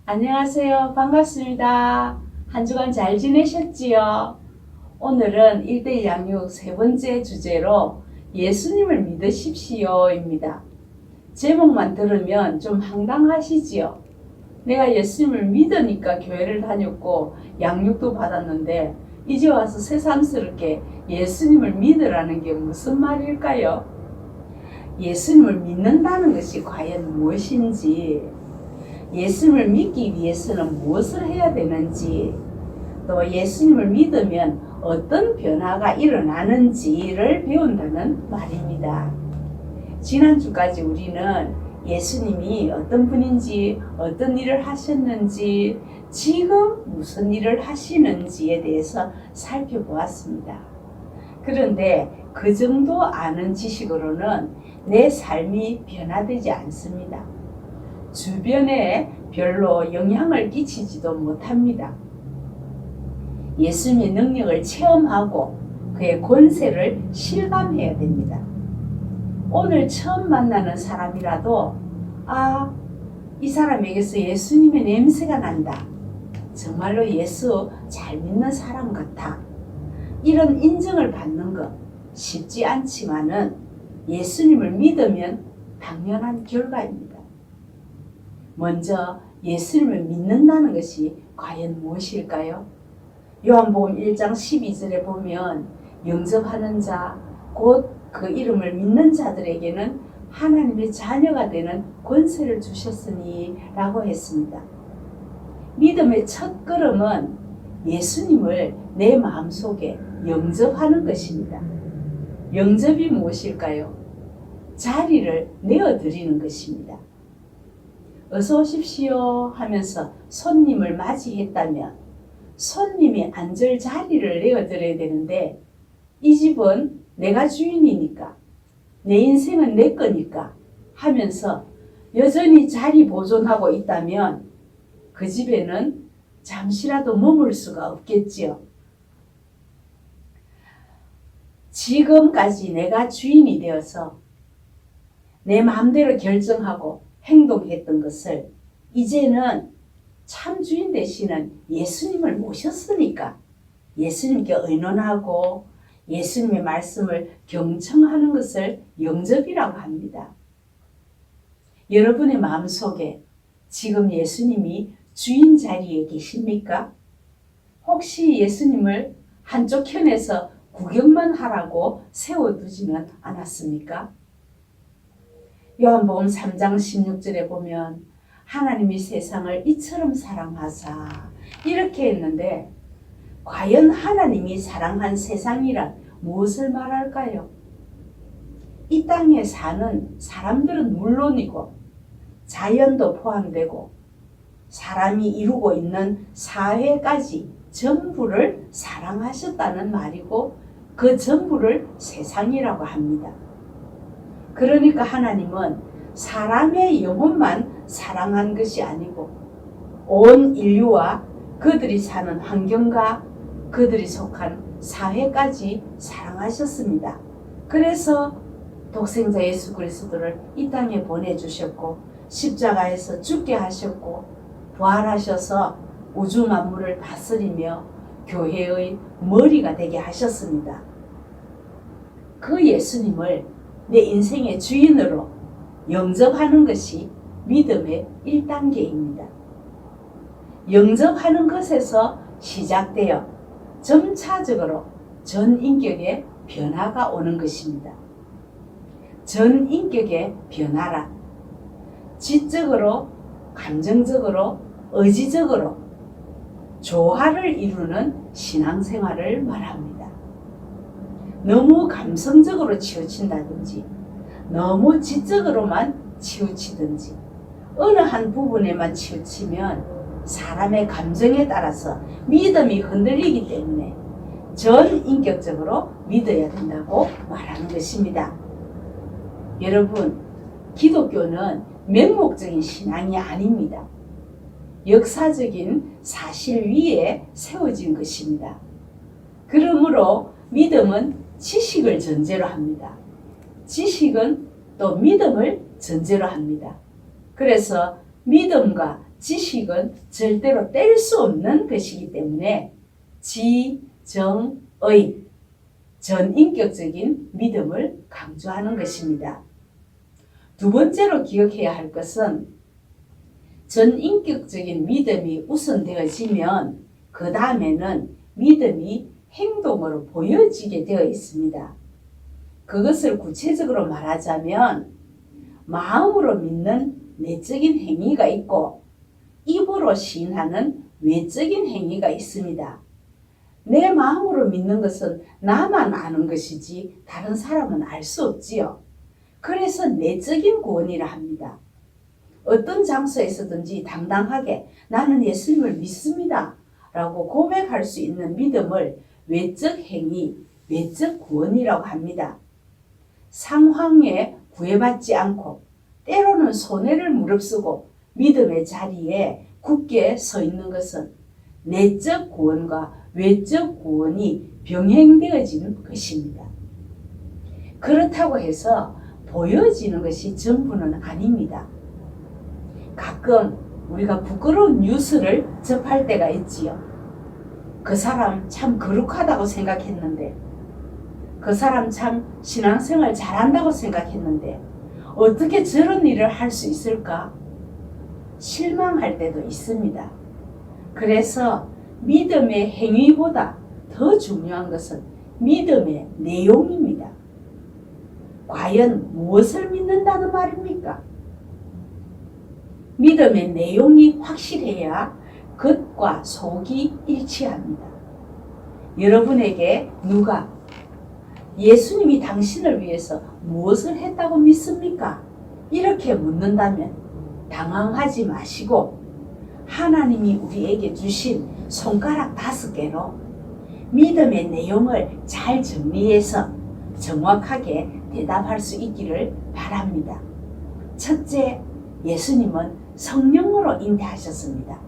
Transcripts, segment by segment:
안녕하세요. 반갑습니다. 한 주간 잘 지내셨지요? 오늘은 1대1 양육 세 번째 주제로 예수님을 믿으십시오입니다. 제목만 들으면 좀 황당하시지요? 내가 예수님을 믿으니까 교회를 다녔고 양육도 받았는데 이제 와서 새삼스럽게 예수님을 믿으라는 게 무슨 말일까요? 예수님을 믿는다는 것이 과연 무엇인지, 예수님을 믿기 위해서는 무엇을 해야 되는지, 또 예수님을 믿으면 어떤 변화가 일어나는지를 배운다는 말입니다. 지난주까지 우리는 예수님이 어떤 분인지, 어떤 일을 하셨는지, 지금 무슨 일을 하시는지에 대해서 살펴보았습니다. 그런데 그 정도 아는 지식으로는 내 삶이 변화되지 않습니다. 주변에 별로 영향을 끼치지도 못합니다. 예수님의 능력을 체험하고 그의 권세를 실감해야 됩니다. 오늘 처음 만나는 사람이라도 이 사람에게서 예수님의 냄새가 난다. 정말로 예수 잘 믿는 사람 같아. 이런 인정을 받는 것 쉽지 않지만은 예수님을 믿으면 당연한 결과입니다. 먼저 예수님을 믿는다는 것이 과연 무엇일까요? 요한복음 1장 12절에 보면 영접하는 자, 곧 그 이름을 믿는 자들에게는 하나님의 자녀가 되는 권세를 주셨으니 라고 했습니다. 믿음의 첫 걸음은 예수님을 내 마음속에 영접하는 것입니다. 영접이 무엇일까요? 자리를 내어드리는 것입니다. 어서 오십시오 하면서 손님을 맞이했다면 손님이 앉을 자리를 내어드려야 되는데, 이 집은 내가 주인이니까, 내 인생은 내 거니까 하면서 여전히 자리 보존하고 있다면 그 집에는 잠시라도 머물 수가 없겠지요. 지금까지 내가 주인이 되어서 내 마음대로 결정하고 행동했던 것을 이제는 참 주인 되시는 예수님을 모셨으니까 예수님께 의논하고 예수님의 말씀을 경청하는 것을 영접이라고 합니다. 여러분의 마음속에 지금 예수님이 주인 자리에 계십니까? 혹시 예수님을 한쪽 편에서 구경만 하라고 세워두지는 않았습니까? 요한복음 3장 16절에 보면 하나님이 세상을 이처럼 사랑하사 이렇게 했는데, 과연 하나님이 사랑한 세상이란 무엇을 말할까요? 이 땅에 사는 사람들은 물론이고 자연도 포함되고 사람이 이루고 있는 사회까지 전부를 사랑하셨다는 말이고, 그 전부를 세상이라고 합니다. 그러니까 하나님은 사람의 영혼만 사랑한 것이 아니고 온 인류와 그들이 사는 환경과 그들이 속한 사회까지 사랑하셨습니다. 그래서 독생자 예수 그리스도를 이 땅에 보내주셨고 십자가에서 죽게 하셨고 부활하셔서 우주 만물을 다스리며 교회의 머리가 되게 하셨습니다. 그 예수님을 내 인생의 주인으로 영접하는 것이 믿음의 1단계입니다. 영접하는 것에서 시작되어 점차적으로 전 인격의 변화가 오는 것입니다. 전 인격의 변화란 지적으로, 감정적으로, 의지적으로 조화를 이루는 신앙생활을 말합니다. 너무 감성적으로 치우친다든지 너무 지적으로만 치우치든지 어느 한 부분에만 치우치면 사람의 감정에 따라서 믿음이 흔들리기 때문에 전 인격적으로 믿어야 된다고 말하는 것입니다. 여러분, 기독교는 맹목적인 신앙이 아닙니다. 역사적인 사실 위에 세워진 것입니다. 그러므로 믿음은 지식을 전제로 합니다. 지식은 또 믿음을 전제로 합니다. 그래서 믿음과 지식은 절대로 뗄 수 없는 것이기 때문에 지정의 전인격적인 믿음을 강조하는 것입니다. 두 번째로 기억해야 할 것은 전인격적인 믿음이 우선되어지면 그 다음에는 믿음이 행동으로 보여지게 되어 있습니다. 그것을 구체적으로 말하자면 마음으로 믿는 내적인 행위가 있고 입으로 시인하는 외적인 행위가 있습니다. 내 마음으로 믿는 것은 나만 아는 것이지 다른 사람은 알 수 없지요. 그래서 내적인 구원이라 합니다. 어떤 장소에서든지 당당하게 나는 예수님을 믿습니다 라고 고백할 수 있는 믿음을 외적 행위, 외적 구원이라고 합니다. 상황에 구애받지 않고 때로는 손해를 무릅쓰고 믿음의 자리에 굳게 서 있는 것은 내적 구원과 외적 구원이 병행되어지는 것입니다. 그렇다고 해서 보여지는 것이 전부는 아닙니다. 가끔 우리가 부끄러운 뉴스를 접할 때가 있지요. 그 사람 참 거룩하다고 생각했는데, 그 사람 참 신앙생활 잘한다고 생각했는데 어떻게 저런 일을 할 수 있을까? 실망할 때도 있습니다. 그래서 믿음의 행위보다 더 중요한 것은 믿음의 내용입니다. 과연 무엇을 믿는다는 말입니까? 믿음의 내용이 확실해야 겉과 속이 일치합니다. 여러분에게 누가 예수님이 당신을 위해서 무엇을 했다고 믿습니까? 이렇게 묻는다면 당황하지 마시고 하나님이 우리에게 주신 손가락 5개로 믿음의 내용을 잘 정리해서 정확하게 대답할 수 있기를 바랍니다. 첫째, 예수님은 성령으로 잉태하셨습니다.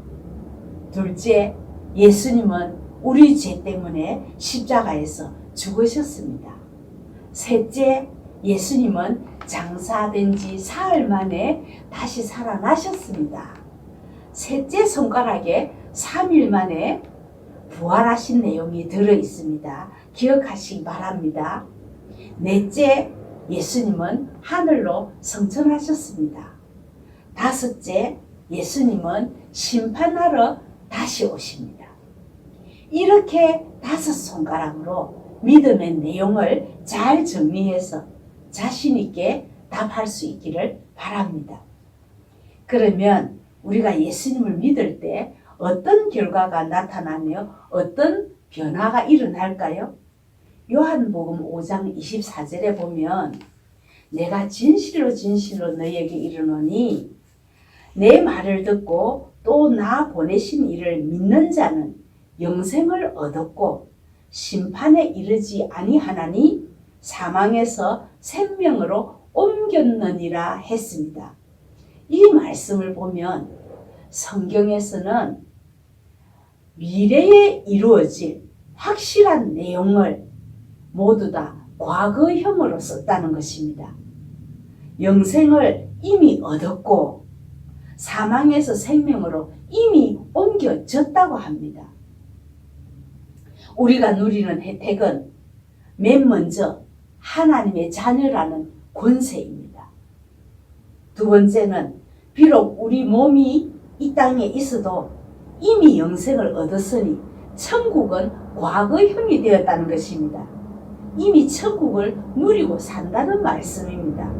둘째, 예수님은 우리 죄 때문에 십자가에서 죽으셨습니다. 셋째, 예수님은 장사된 지 사흘 만에 다시 살아나셨습니다. 셋째 손가락에 3일 만에 부활하신 내용이 들어있습니다. 기억하시기 바랍니다. 넷째, 예수님은 하늘로 승천하셨습니다. 다섯째, 예수님은 심판하러 다시 오십니다. 이렇게 5손가락으로 믿음의 내용을 잘 정리해서 자신 있게 답할 수 있기를 바랍니다. 그러면 우리가 예수님을 믿을 때 어떤 결과가 나타나며 어떤 변화가 일어날까요? 요한복음 5장 24절에 보면 내가 진실로 진실로 너희에게 이르노니 내 말을 듣고 또 나 보내신 이를 믿는 자는 영생을 얻었고 심판에 이르지 아니하나니 사망에서 생명으로 옮겼느니라 했습니다. 이 말씀을 보면 성경에서는 미래에 이루어질 확실한 내용을 모두 다 과거형으로 썼다는 것입니다. 영생을 이미 얻었고 사망에서 생명으로 이미 옮겨졌다고 합니다. 우리가 누리는 혜택은 맨 먼저 하나님의 자녀라는 권세입니다. 두 번째는 비록 우리 몸이 이 땅에 있어도 이미 영생을 얻었으니 천국은 과거형이 되었다는 것입니다. 이미 천국을 누리고 산다는 말씀입니다.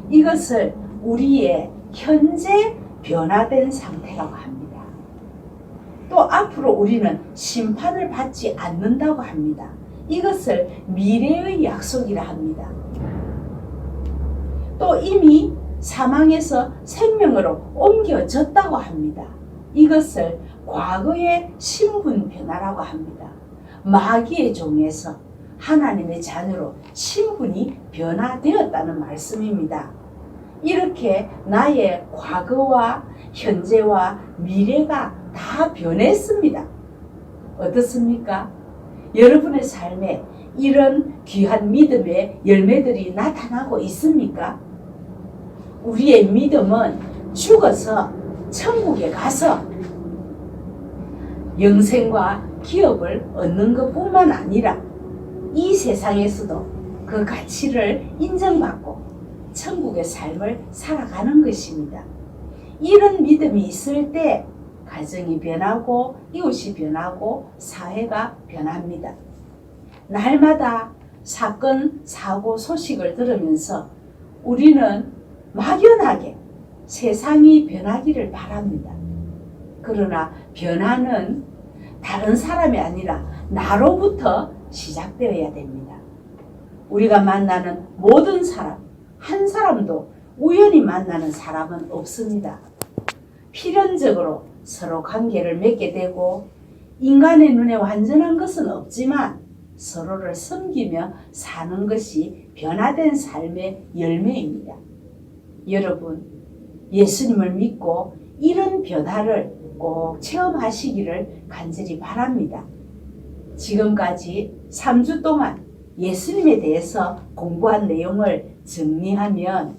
이것을 우리의 현재 변화된 상태라고 합니다. 또 앞으로 우리는 심판을 받지 않는다고 합니다. 이것을 미래의 약속이라 합니다. 또 이미 사망에서 생명으로 옮겨졌다고 합니다. 이것을 과거의 신분 변화라고 합니다. 마귀의 종에서 하나님의 자녀로 신분이 변화되었다는 말씀입니다. 이렇게 나의 과거와 현재와 미래가 다 변했습니다. 어떻습니까? 여러분의 삶에 이런 귀한 믿음의 열매들이 나타나고 있습니까? 우리의 믿음은 죽어서 천국에 가서 영생과 기업을 얻는 것뿐만 아니라 이 세상에서도 그 가치를 인정받고 천국의 삶을 살아가는 것입니다. 이런 믿음이 있을 때 가정이 변하고 이웃이 변하고 사회가 변합니다. 날마다 사건, 사고 소식을 들으면서 우리는 막연하게 세상이 변하기를 바랍니다. 그러나 변화는 다른 사람이 아니라 나로부터 시작되어야 됩니다. 우리가 만나는 모든 사람, 한 사람도 우연히 만나는 사람은 없습니다. 필연적으로 서로 관계를 맺게 되고 인간의 눈에 완전한 것은 없지만 서로를 섬기며 사는 것이 변화된 삶의 열매입니다. 여러분, 예수님을 믿고 이런 변화를 꼭 체험하시기를 간절히 바랍니다. 지금까지 3주 동안 예수님에 대해서 공부한 내용을 정리하면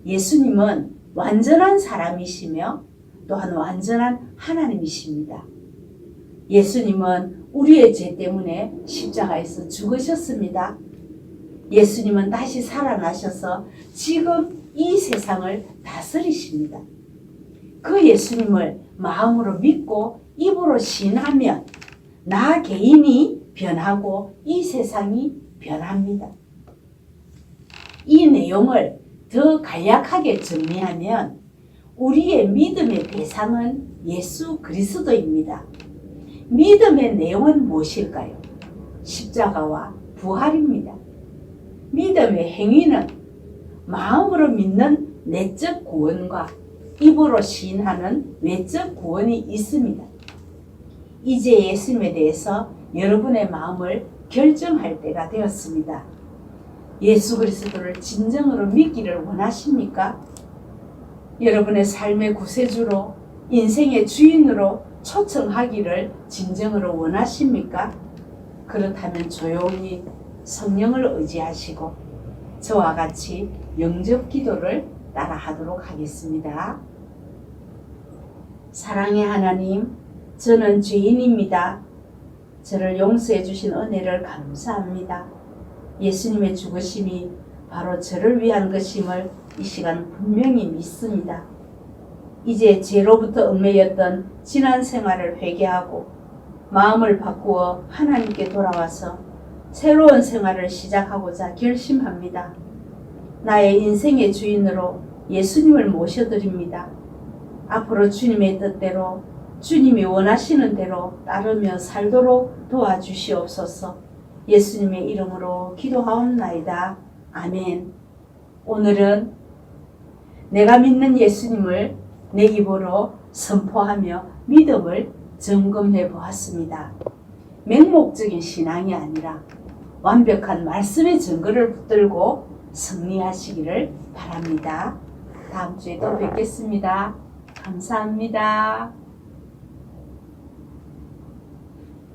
예수님은 완전한 사람이시며 또한 완전한 하나님이십니다. 예수님은 우리의 죄 때문에 십자가에서 죽으셨습니다. 예수님은 다시 살아나셔서 지금 이 세상을 다스리십니다. 그 예수님을 마음으로 믿고 입으로 신하면 나 개인이 변하고 이 세상이 변합니다. 이 내용을 더 간략하게 정리하면 우리의 믿음의 대상은 예수 그리스도입니다. 믿음의 내용은 무엇일까요? 십자가와 부활입니다. 믿음의 행위는 마음으로 믿는 내적 구원과 입으로 시인하는 외적 구원이 있습니다. 이제 예수님에 대해서 여러분의 마음을 결정할 때가 되었습니다. 예수 그리스도를 진정으로 믿기를 원하십니까? 여러분의 삶의 구세주로 인생의 주인으로 초청하기를 진정으로 원하십니까? 그렇다면 조용히 성령을 의지하시고 저와 같이 영접 기도를 따라 하도록 하겠습니다. 사랑의 하나님, 저는 죄인입니다. 저를 용서해 주신 은혜를 감사합니다. 예수님의 죽으심이 바로 저를 위한 것임을 이 시간 분명히 믿습니다. 이제 죄로부터 얽매였던 지난 생활을 회개하고 마음을 바꾸어 하나님께 돌아와서 새로운 생활을 시작하고자 결심합니다. 나의 인생의 주인으로 예수님을 모셔드립니다. 앞으로 주님의 뜻대로 주님이 원하시는 대로 따르며 살도록 도와주시옵소서. 예수님의 이름으로 기도하옵나이다. 아멘. 오늘은 내가 믿는 예수님을 내 입으로 선포하며 믿음을 점검해 보았습니다. 맹목적인 신앙이 아니라 완벽한 말씀의 증거를 붙들고 승리하시기를 바랍니다. 다음 주에 또 뵙겠습니다. 감사합니다.